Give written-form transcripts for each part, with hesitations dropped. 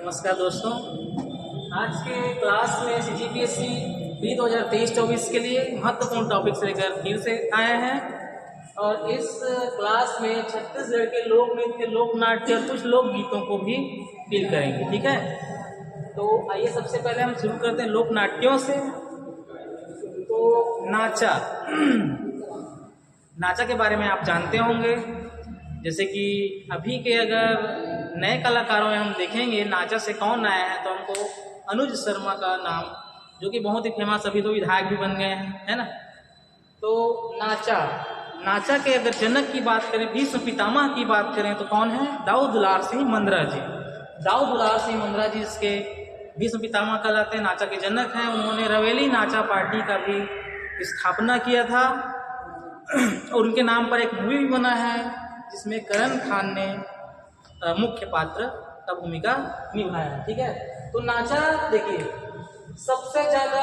नमस्कार दोस्तों, आज के क्लास में CGPSC प्री 2023-24 के लिए महत्वपूर्ण टॉपिक्स लेकर फिर से आए हैं और इस क्लास में छत्तीसगढ़ के लोक नृत्य, लोक नाट्य और कुछ लोक गीतों को भी डील करेंगे। ठीक है, तो आइए सबसे पहले हम शुरू करते हैं लोक नाट्यों से। तो नाचा नाचा के बारे में आप जानते होंगे, जैसे कि अभी के अगर नए कलाकारों में हम देखेंगे नाचा से कौन आया है तो हमको अनुज शर्मा का नाम, जो कि बहुत ही फेमस, अभी तो विधायक भी बन गए हैं, है ना। तो नाचा के अगर जनक की बात करें, भीष्म पितामह की बात करें तो कौन है? दाऊ दुलार सिंह मंदरा जी। दाऊ दुलार सिंह मंदरा जी इसके भीष्म पितामह कहलाते हैं, नाचा के जनक हैं। उन्होंने रवेली नाचा पार्टी का भी स्थापना किया था और उनके नाम पर एक मूवी भी बना है जिसमें करण खान ने मुख्य पात्र का भूमिका निभाया है। ठीक है, तो नाचा देखिए सबसे ज़्यादा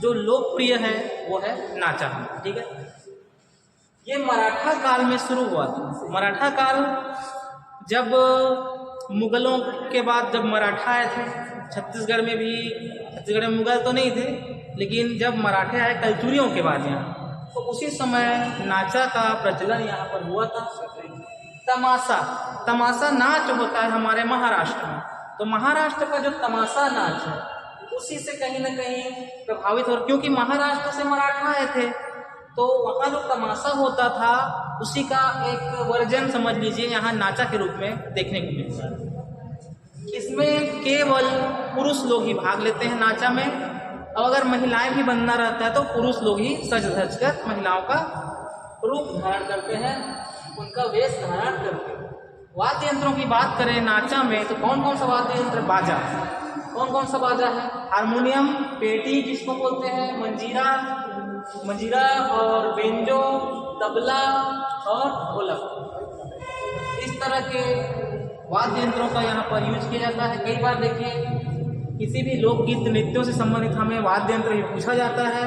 जो लोकप्रिय है वो है नाचा। ठीक है, ये मराठा काल में शुरू हुआ था। मराठा काल जब मुगलों के बाद जब मराठा आए थे छत्तीसगढ़ में मुगल तो नहीं थे, लेकिन जब मराठे आए कलचुरियों के बाद यहाँ, तो उसी समय नाचा का प्रचलन यहाँ पर हुआ था। तमाशा नाच होता है हमारे महाराष्ट्र में, तो महाराष्ट्र का जो तमाशा नाच है उसी से कहीं ना कहीं प्रभावित हो, क्योंकि महाराष्ट्र से मराठा आए थे तो वहाँ जो तमाशा होता था उसी का एक वर्जन समझ लीजिए यहाँ नाचा के रूप में देखने को मिलता है। इसमें केवल पुरुष लोग ही भाग लेते हैं नाचा में, और अगर महिलाएं भी बनना रहता है तो पुरुष लोग ही सज धज कर महिलाओं का रूप धारण करते हैं, उनका वेश धारण करते हैं। वाद्य यंत्रों की बात करें नाचा में तो कौन कौन सा वाद्य यंत्र? बाजा। कौन कौन सा बाजा है? हारमोनियम, पेटी जिसको बोलते हैं, मंजीरा और बेंजो, तबला और ढोलक। इस तरह के वाद्य यंत्रों का यहाँ पर यूज किया जाता है। कई बार देखिए किसी भी लोकगीत नृत्यों से संबंधित हमें वाद्य यंत्र पूछा जाता है,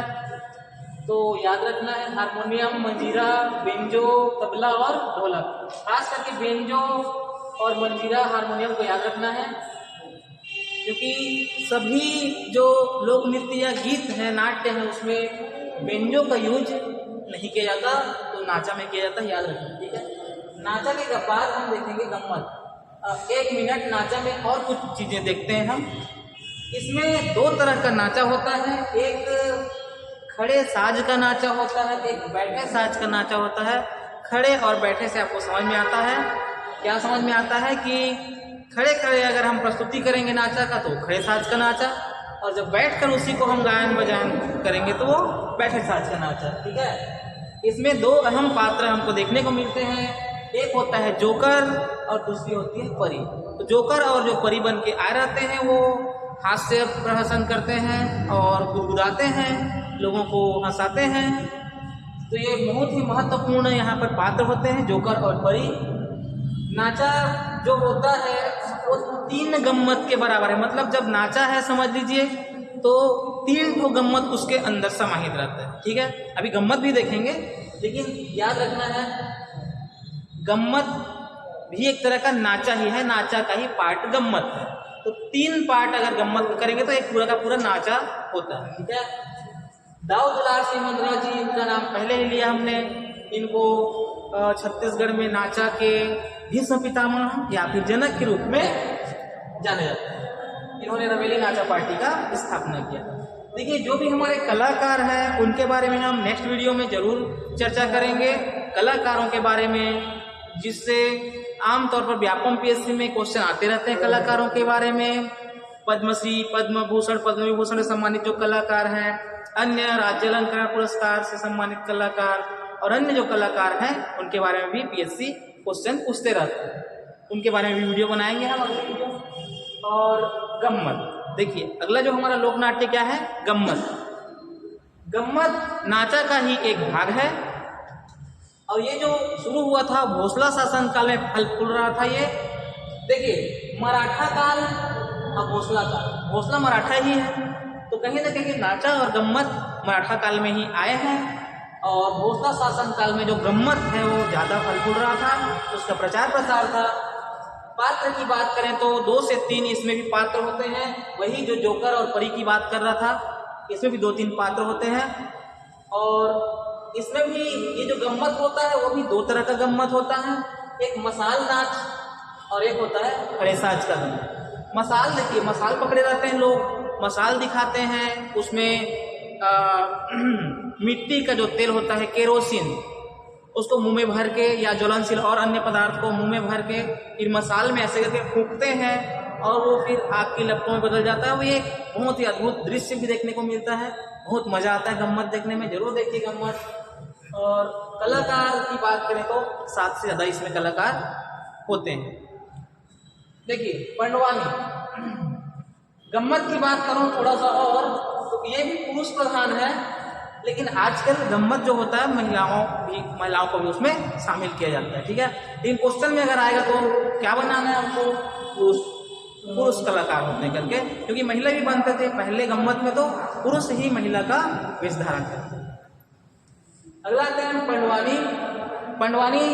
तो याद रखना है हारमोनियम, मंजीरा, बेंजो, तबला और ढोलक। खास करके बेंजो और मंजीरा, हारमोनियम को याद रखना है, क्योंकि सभी जो लोक नृत्य या गीत है, नाट्य है, उसमें बेंजो का यूज नहीं किया जाता, तो नाचा में किया जाता है, याद रखना। ठीक है, नाचा के बाद हम देखेंगे गम्मत। 1 मिनट नाचा में और कुछ चीज़ें देखते हैं हम। इसमें 2 तरह का नाचा होता है, एक खड़े साज का नाचा होता है, एक बैठे साज का नाचा होता है। खड़े और बैठे से आपको समझ में आता है, क्या समझ में आता है कि खड़े खड़े अगर हम प्रस्तुति करेंगे नाचा का तो खड़े साज का नाचा, और जब बैठकर उसी को हम गायन बजान करेंगे तो वो बैठे साज का नाचा। ठीक है, इसमें 2 अहम पात्र हमको देखने को मिलते हैं, एक होता है जोकर और दूसरी होती है परी। तो जोकर और जो परी बन के आए रहते हैं वो हास्य प्रहसन करते हैं और गुदगुदाते हैं, लोगों को हंसाते हैं। तो ये बहुत ही महत्वपूर्ण यहाँ पर पात्र होते हैं, जोकर और परी। नाचा जो होता है वो 3 गम्मत के बराबर है, मतलब जब नाचा है समझ लीजिए तो 3 ठो गम्मत उसके अंदर समाहित रहता है। ठीक है, अभी गम्मत भी देखेंगे, लेकिन याद रखना है गम्मत भी एक तरह का नाचा ही है, नाचा का ही पार्ट गम्मत है। तो 3 पार्ट अगर गम्मत करेंगे तो एक पूरा का पूरा नाचा होता है। ठीक है, दाऊ दुलार सिंह मंदरा जी, इनका नाम पहले ही लिया हमने। इनको छत्तीसगढ़ में नाचा के भीष्म पितामह या फिर जनक के रूप में जाना जाता है। इन्होंने रवेली नाचा पार्टी का स्थापना किया। देखिए जो भी हमारे कलाकार हैं उनके बारे में हम नेक्स्ट वीडियो में जरूर चर्चा करेंगे, कलाकारों के बारे में, जिससे आमतौर पर व्यापम PSC में क्वेश्चन आते रहते हैं कलाकारों के बारे में। पद्मश्री, पद्म भूषण, पद्म विभूषण से सम्मानित जो कलाकार हैं, अन्य राज्य अलंकार पुरस्कार से सम्मानित कलाकार और अन्य जो कलाकार हैं उनके बारे में भी PSC क्वेश्चन पूछते रहते हैं, उनके बारे में भी वीडियो बनाएंगे हम अगले वीडियो। और गम्मत, देखिए अगला जो हमारा लोक नाट्य क्या है? गम्मत। गम्मत नाचा का ही एक भाग है और ये जो शुरू हुआ था भोसला शासन काल में फल फूल रहा था। ये देखिए मराठा काल और भोसला काल, भोसला मराठा ही है, तो कहीं ना कहीं नाचा और गम्मत मराठा काल में ही आए हैं, और भोसला शासन काल में जो गम्मत है वो ज़्यादा फल फूल रहा था, उसका प्रचार प्रसार था। पात्र की बात करें तो 2 से 3 इसमें भी पात्र होते हैं। वही जो जोकर और परी की बात कर रहा था, इसमें भी 2-3 पात्र होते हैं। और इसमें भी ये जो गम्मत होता है वो भी 2 तरह का गम्मत होता है, एक मसाल नाच और एक होता है खड़े साज का गम्मत। मसाल देखिए, मसाल पकड़े रहते हैं लोग, मसाल दिखाते हैं, उसमें मिट्टी का जो तेल होता है केरोसिन, उसको मुंह में भर के या ज्वलनशील और अन्य पदार्थ को मुंह में भर के फिर मसाल में ऐसे करके फूंकते हैं और वो फिर आग की लपटों में बदल जाता है। वो एक बहुत ही अद्भुत दृश्य भी देखने को मिलता है, बहुत मजा आता है गम्मत देखने में, जरूर देखिए गम्मत। और कलाकार की बात करें तो 7 से ज़्यादा इसमें कलाकार होते हैं। देखिए पंडवानी गम्मत की बात करूं थोड़ा सा और, तो ये भी पुरुष प्रधान है, लेकिन आजकल गम्मत जो होता है महिलाओं को भी उसमें शामिल किया जाता है। ठीक है, लेकिन क्वेश्चन में अगर आएगा तो क्या बनाना है हमको, पुरुष कलाकार होते हैं करके, क्योंकि महिला भी बनते थे पहले गम्मत में, तो पुरुष ही महिला का वेश धारण करते हैं। अगला आते हैं पंडवानी। पंडवानी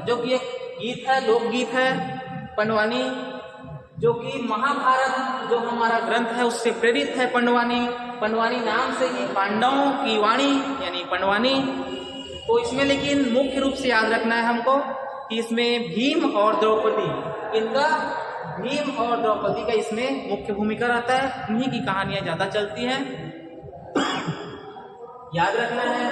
जो कि एक गीत है, लोकगीत है। पंडवानी जो कि महाभारत जो हमारा ग्रंथ है उससे प्रेरित है पंडवानी। पंडवानी नाम से ही पांडवों की वाणी यानी पंडवानी। तो इसमें लेकिन मुख्य रूप से याद रखना है हमको कि इसमें भीम और द्रौपदी, इनका भीम और द्रौपदी का इसमें मुख्य भूमिका रहता है, उन्हीं की कहानियां ज्यादा चलती हैं। याद रखना है।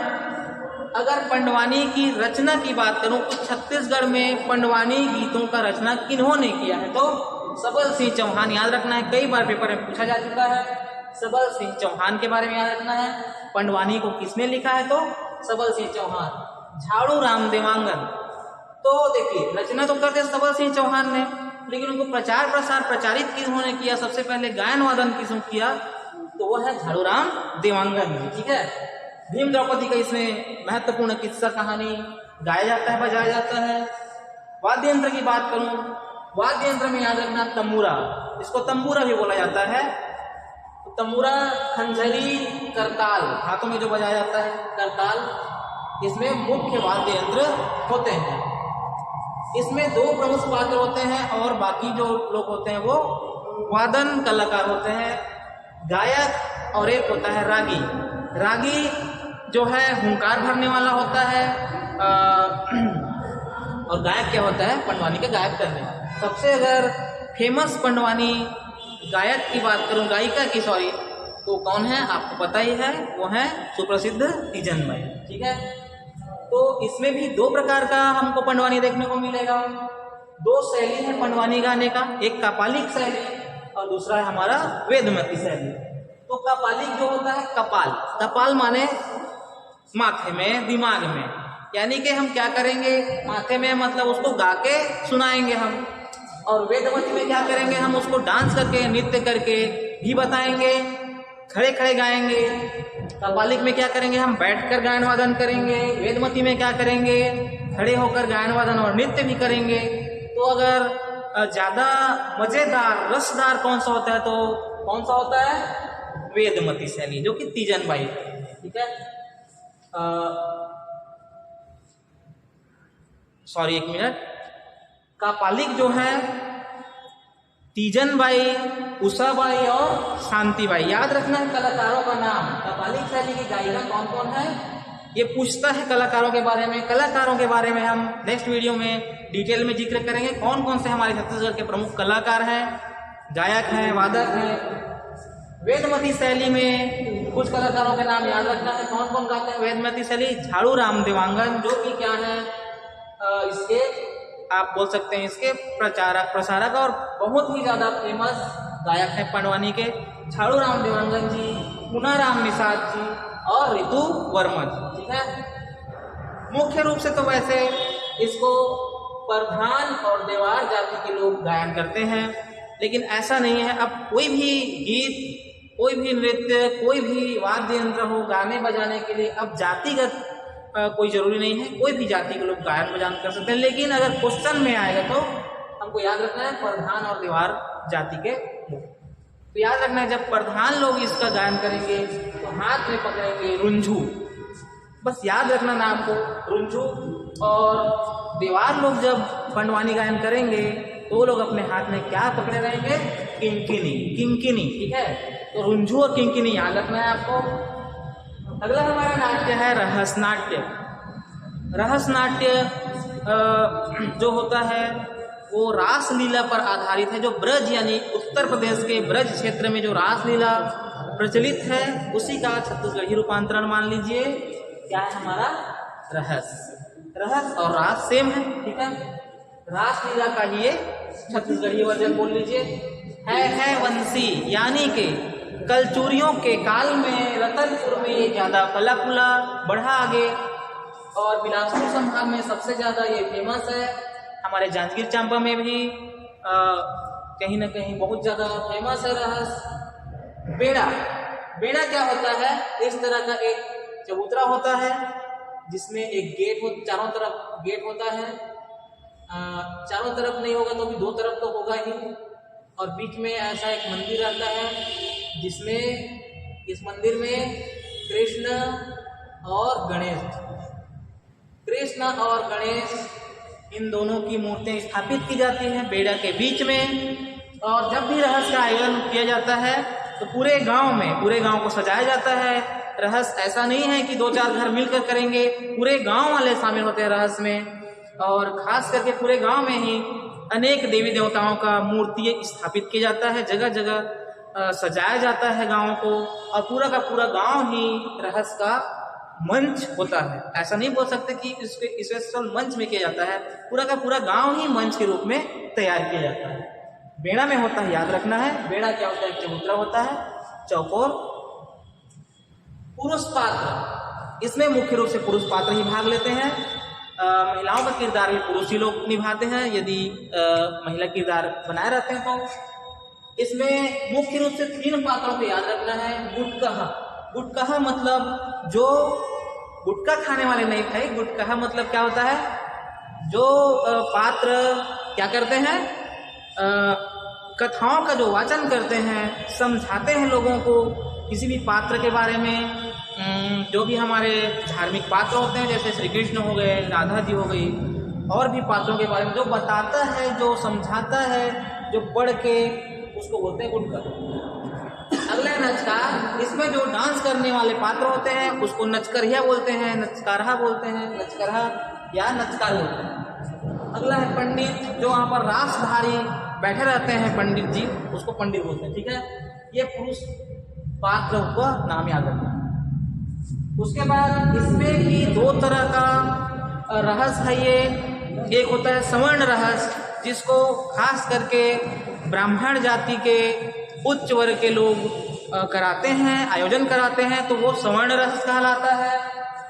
अगर पंडवानी की रचना की बात करूं तो छत्तीसगढ़ में पंडवानी गीतों का रचना किन्होंने किया है, तो सबल सिंह चौहान। याद रखना है, कई बार पेपर में पूछा जा चुका है, सबल सिंह चौहान के बारे में याद रखना है। पंडवानी को किसने लिखा है, तो सबल सिंह चौहान। झाड़ू राम देवांगन, तो देखिए रचना तो करते सबल सिंह चौहान ने, लेकिन उनको प्रचार प्रसार प्रचारित किन्होंने किया, सबसे पहले गायन वादन किसने किया, तो वो है झाड़ू राम देवांगन। ठीक है, भीम द्रौपदी का इसमें महत्वपूर्ण किस्सा कहानी गाया जाता है, बजाया जाता है। वाद्य यंत्र की बात करूं, वाद्य यंत्र में याद रखना तंबूरा, इसको तंबूरा भी बोला जाता है। तो तंबूरा, खंजरी, करताल, हाथों में जो बजाया जाता है करताल, इसमें मुख्य वाद्य यंत्र होते हैं। इसमें 2 प्रमुख पात्र होते हैं और बाकी जो लोग होते हैं वो वादन कलाकार होते हैं, गायक, और एक होता है रागी। रागी जो है हुंकार भरने वाला होता है, और गायक क्या होता है, पंडवानी का गायक करने वाला। सबसे अगर फेमस पंडवानी गायक की बात करूं, गायिका की सॉरी, तो कौन है आपको पता ही है, वो है सुप्रसिद्ध तीजन बाई। ठीक है, तो इसमें भी 2 प्रकार का हमको पंडवानी देखने को मिलेगा। 2 शैली है पंडवानी गाने का, एक कापालिक शैली और दूसरा है हमारा वेदमती शैली। तो कापालिक जो होता है, कपाल, कपाल माने माथे में, दिमाग में, यानी कि हम क्या करेंगे माथे में, मतलब उसको गा के सुनाएंगे हम। और वेदमती में क्या करेंगे, हम उसको डांस करके, नृत्य करके भी बताएंगे, खड़े खड़े गाएंगे। कपालिक में क्या करेंगे, हम बैठकर गायन वादन करेंगे। वेदमती में क्या करेंगे, खड़े होकर गायन वादन और नृत्य भी करेंगे। तो अगर ज़्यादा मज़ेदार रसदार कौन सा होता है, तो कौन सा होता है, वेदमती शैली, जो कि तीजन बाई। ठीक है, सॉरी एक मिनट, कापालिक जो है तीजन बाई, उषा बाई और शांति बाई। याद रखना है कलाकारों का नाम। कापालिक शैली की गायिका कौन कौन है, ये पूछता है कलाकारों के बारे में। कलाकारों के बारे में हम नेक्स्ट वीडियो में डिटेल में जिक्र करेंगे, कौन कौन से हमारे छत्तीसगढ़ के प्रमुख कलाकार हैं, गायक हैं, वादक हैं। वेदमती शैली में कुछ कलाकारों के नाम याद रखना है, कौन कौन गाते हैं वेदमती शैली। झाड़ू राम देवांगन, जो कि क्या है, इसके आप बोल सकते हैं इसके प्रचारक प्रसारक और बहुत ही ज़्यादा फेमस गायक हैं पंडवानी के, झाड़ू राम देवांगन जी, पुनाराम निषाद जी और ऋतु वर्मा जी। ठीक है, मुख्य रूप से तो वैसे इसको प्रधान और देवार जाति के लोग गायन करते हैं, लेकिन ऐसा नहीं है। अब कोई भी गीत, कोई भी नृत्य, कोई भी वाद्य यंत्र हो गाने बजाने के लिए अब जातिगत कोई जरूरी नहीं है, कोई भी जाति के लोग गायन बजान कर सकते हैं। लेकिन अगर क्वेश्चन में आएगा तो हमको याद रखना है प्रधान और देवार जाति के लोग। तो याद रखना है जब प्रधान लोग इसका गायन करेंगे तो हाथ में पकड़ेंगे रुंझू, बस याद रखना नाम को, रुंझू। और देवार लोग जब पंडवानी गायन करेंगे तो वो लोग अपने हाथ में क्या पकड़े रहेंगे? किंकिनी, किंकिनी, ठीक है। तो रुंझू और किंकिनी याद रखना है आपको। अगला हमारा नाट्य है रहस नाट्य। रहस नाट्य जो होता है वो रासलीला पर आधारित है। जो ब्रज यानी उत्तर प्रदेश के ब्रज क्षेत्र में जो रासलीला प्रचलित है उसी का छत्तीसगढ़ी रूपांतरण मान लीजिए। क्या है हमारा? रहस। रहस और रास सेम है, ठीक है। रासलीला का ही ये छत्तीसगढ़ी वर्जन बोल लीजिए। है वंशी यानी कि कलचूरियों के काल में रतनपुर में ये ज्यादा फला फूला, बढ़ा आगे, और बिलासपुर संभाग में सबसे ज्यादा ये फेमस है। हमारे जांजगीर चांपा में भी कहीं ना कहीं बहुत ज्यादा फेमस है रहस। बेड़ा, बेड़ा क्या होता है? इस तरह का एक चबूतरा होता है जिसमें एक गेट हो, चारों तरफ गेट होता है। चारों तरफ नहीं होगा तो भी दो तरफ तो होगा ही, और बीच में ऐसा एक मंदिर रहता है जिसमें इस मंदिर में कृष्ण और गणेश, कृष्ण और गणेश इन दोनों की मूर्तियां स्थापित की जाती हैं बेड़ा के बीच में। और जब भी रहस का आयोजन किया जाता है तो पूरे गांव को सजाया जाता है। रहस ऐसा नहीं है कि दो चार घर मिलकर करेंगे, पूरे गांव वाले शामिल होते हैं रहस में। और खास करके पूरे गांव में ही अनेक देवी देवताओं का मूर्ति स्थापित किया जाता है, जगह जगह सजाया जाता है गाँव को, और पूरा का पूरा गाँव ही रहस का मंच होता है। ऐसा नहीं बोल सकते कि इसको मंच में किया जाता है, पूरा का पूरा गांव ही मंच के रूप में तैयार किया जाता है। बेड़ा में होता है, याद रखना है। बेड़ा क्या होता है? एक चबूतरा होता है, चौकोर। पुरुष पात्र, इसमें मुख्य रूप से पुरुष पात्र ही भाग लेते हैं। महिलाओं का किरदार भी पुरुष ही लोग निभाते हैं यदि महिला किरदार बनाए रहते हैं तो। इसमें मुख्य रूप से 3 पात्रों को याद रखना है। गुटकहा, गुटकहा मतलब जो गुटखा खाने वाले नहीं थे। गुटकहा मतलब क्या होता है? जो पात्र क्या करते हैं? कथाओं का जो वाचन करते हैं, समझाते हैं लोगों को किसी भी पात्र के बारे में। जो भी हमारे धार्मिक पात्र होते हैं जैसे श्री कृष्ण हो गए, राधा जी हो गई, और भी पात्रों के बारे में जो बताता है, जो समझाता है, जो पढ़ के उसको बोलते हैं गुटखा। अगला नचकार, इसमें जो डांस करने वाले पात्र होते हैं उसको नचकरिया बोलते हैं, नचकारहा बोलते हैं, नचकरहा या नचकार बोलते हैं। अगला है पंडित, जो वहाँ पर रासधारी बैठे रहते हैं पंडित जी, उसको पंडित बोलते हैं, ठीक है। ये पुरुष पात्र का नाम याद रखना। उसके बाद इसमें भी 2 तरह का रहस है। ये एक होता है सवर्ण रहस, जिसको खास करके ब्राह्मण जाति के उच्च वर्ग के लोग कराते हैं, आयोजन कराते हैं, तो वो सवर्ण रहस कहलाता है।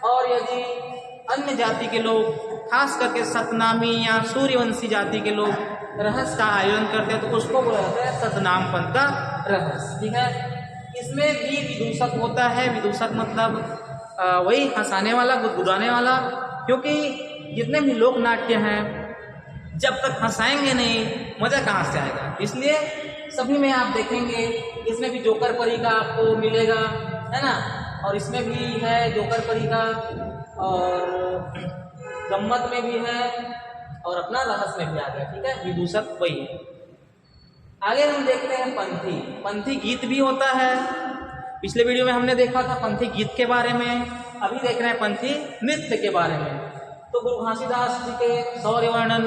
और यदि अन्य जाति के लोग, खास करके सतनामी या सूर्यवंशी जाति के लोग रहस का आयोजन करते हैं तो उसको बोला जाता है सतनाम पंथ का रहस, ठीक है। इसमें भी विदूषक होता है। विदूषक मतलब वही हंसाने वाला, गुदगुदाने वाला, क्योंकि जितने भी लोक नाट्य हैं जब तक हंसाएंगे नहीं मजा कहाँ से आएगा। इसलिए सभी में आप देखेंगे इसमें भी जोकर परी का आपको मिलेगा, है ना। और इसमें भी है जोकर परी का, और गम्मत में भी है, और अपना रहस में भी आ गया, ठीक है। विदूषक वही है। आगे हम देखते हैं पंथी। पंथी गीत भी होता है। पिछले वीडियो में हमने देखा था पंथी गीत के बारे में, अभी देख रहे हैं पंथी नृत्य के बारे में। तो गुरु घासीदास जी के शौर्य वर्णन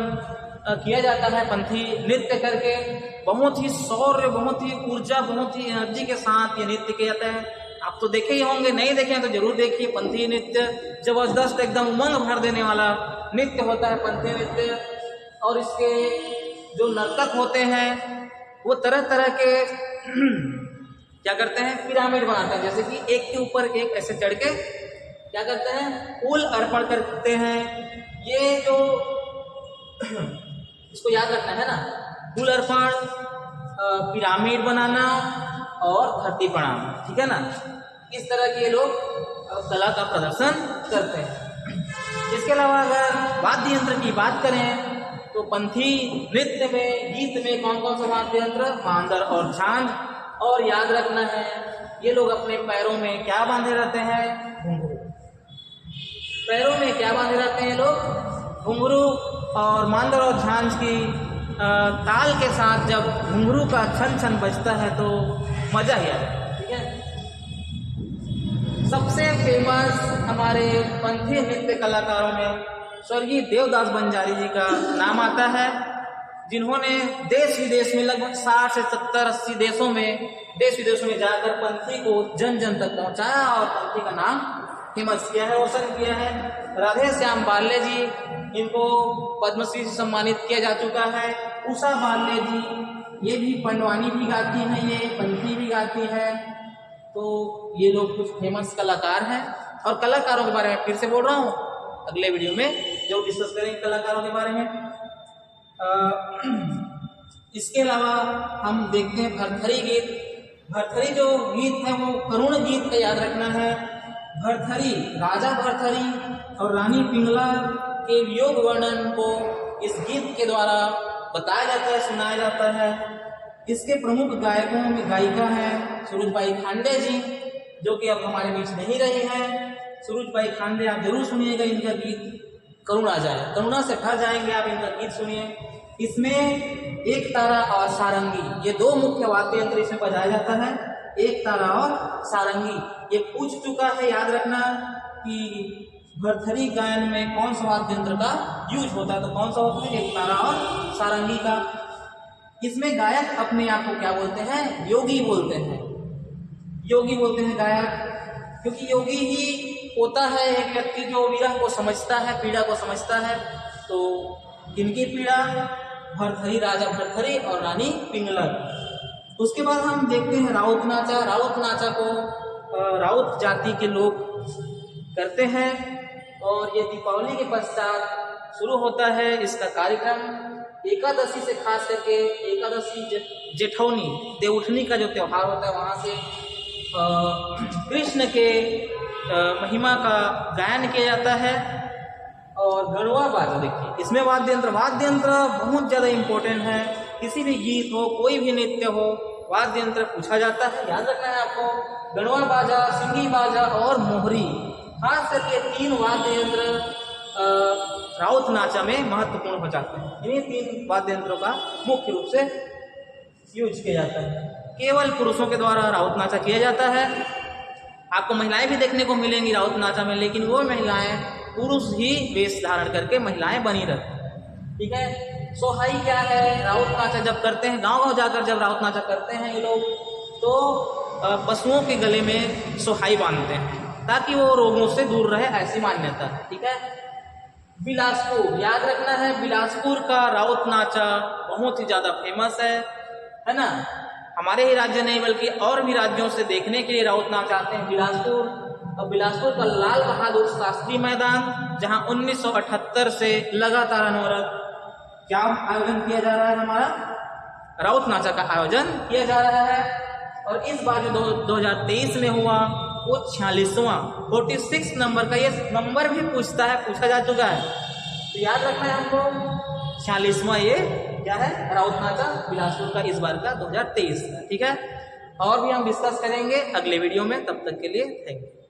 किया जाता है पंथी नृत्य करके। बहुत ही शौर्य, बहुत ही ऊर्जा, बहुत ही एनर्जी के साथ ये नृत्य किया जाता है। आप तो देखे ही होंगे, नहीं देखे हैं तो जरूर देखिए। पंथी नृत्य जबरदस्त, एकदम उमंग भर देने वाला नृत्य होता है पंथी नृत्य। और इसके जो नर्तक होते हैं वो तरह तरह के क्या करते हैं, पिरामिड बनाते हैं, जैसे कि एक के ऊपर एक ऐसे चढ़ के क्या करते हैं, फूल अर्पण करते हैं। ये जो इसको याद रखना है ना, फूल अर्पण, पिरामिड बनाना और धरती प्रणाम, ठीक है ना। इस तरह के लोग कला का प्रदर्शन करते हैं। इसके अलावा अगर वाद्य यंत्र की बात करें तो पंथी नृत्य में, गीत में कौन कौन सा वाद्य यंत्र, मांदर और झांझ। और याद रखना है ये लोग अपने पैरों में क्या बांधे रहते हैं, घुंघरू। पैरों में क्या बांधे रहते हैं लोग, घुंघरू। और मांदर और झांझ की ताल के साथ जब घुंघरू का छन छन बजता है तो मज़ा ही आ जाता है। ठीक है, सबसे फेमस हमारे पंथी नृत्य कलाकारों में स्वर्गीय देवदास बंजारी जी का नाम आता है, जिन्होंने देश विदेश में लगभग 60 से 70 80 देशों में देश विदेशों में जाकर पंथी को जन जन तक पहुंचाया और पंथी का नाम फेमस किया है, रोशन किया है। राधे श्याम बाल्ले जी, इनको पद्मश्री से सम्मानित किया जा चुका है। उषा बाल्ले जी, ये भी पंडवानी भी गाती हैं, ये पंथी भी गाती है। तो ये लोग कुछ फेमस कलाकार हैं। और कलाकारों के बारे में फिर से बोल रहा हूँ, अगले वीडियो में जो डिस्कस करेंगे कलाकारों के बारे में। इसके अलावा हम देखते हैं भरथरी गीत। भरथरी जो गीत है वो करुण गीत का याद रखना है। भरथरी, राजा भरथरी और रानी पिंगला के वियोग वर्णन को इस गीत के द्वारा बताया जाता है, सुनाया जाता है। इसके प्रमुख गायकों में गायिका हैं सुरुजबाई खांडे जी, जो कि अब हमारे बीच नहीं रही हैं। सुरुजबाई खांडे आप जरूर सुनिएगा, इनका गीत करुणा जाए, करुणा से भर जाएंगे आप, इनका गीत सुनिए। इसमें एक तारा और सारंगी, ये दो मुख्य वाद्य यंत्र इसमें बजाया जाता है, एक तारा और सारंगी। ये पूछ चुका है, याद रखना कि भरथरी गायन में कौन सा वाद्य यंत्र का यूज होता है, तो कौन सा होता है, एक तारा और सारंगी का। इसमें गायक अपने आप को क्या बोलते हैं, योगी बोलते हैं। योगी बोलते हैं गायक, क्योंकि योगी ही होता है एक व्यक्ति जो विरह को समझता है, पीड़ा को समझता है। तो किनकी पीड़ा, भरथरी, राजा भरथरी और रानी पिंगला। उसके बाद हम देखते हैं राउत नाचा। राउत नाचा को राउत जाति के लोग करते हैं और ये दीपावली के पश्चात शुरू होता है। इसका कार्यक्रम एकादशी से, खास करके एकादशी जेठौनी देवउठनी का जो त्यौहार होता है, वहाँ से कृष्ण के महिमा का गायन किया जाता है। और गढ़वा बाजा, देखिए इसमें वाद्य यंत्र बहुत ज़्यादा इम्पोर्टेंट है। किसी भी गीत हो, कोई भी नृत्य हो, वाद्य यंत्र पूछा जाता है, याद रखना है आपको। गढ़वा बाजा, सिंगी बाजा और मोहरी, खास करके 3 वाद्य यंत्र राउत नाचा में महत्वपूर्ण हो जाते हैं। इन्हीं 3 वाद्य यंत्रों का मुख्य रूप से यूज किया जाता है। केवल पुरुषों के द्वारा राउत नाचा किया जाता है। आपको महिलाएं भी देखने को मिलेंगी राउत नाचा में, लेकिन वो महिलाएं पुरुष ही वेश धारण करके महिलाएं बनी रहती हैं। ठीक है, सोहाई क्या है, राउत नाचा जब करते हैं, गांव-गांव जाकर जब राउत नाचा करते हैं ये लोग, तो पशुओं के गले में सोहाई बांधते हैं ताकि वो रोगों से दूर रहे, ऐसी मान्यता है। ठीक है, बिलासपुर, याद रखना है, बिलासपुर का राउत नाचा बहुत ही ज़्यादा फेमस है ना। हमारे ही राज्य नहीं बल्कि और भी राज्यों से देखने के लिए राउत नाच आते हैं बिलासपुर। और बिलासपुर का लाल बहादुर शास्त्री मैदान, जहां 1978 से लगातार अनवरत क्या आयोजन किया जा रहा है, हमारा राउत नाचा का आयोजन किया जा रहा है। और इस बार जो 2023 में हुआ वो 46वां 46 नंबर का, ये नंबर भी पूछा जा चुका है, तो याद रखना है हमको। 46वां ये क्या है, राउत नाचा बिलासपुर का इस बार का 2023 का। ठीक है, और भी हम डिस्कस करेंगे अगले वीडियो में, तब तक के लिए थैंक यू।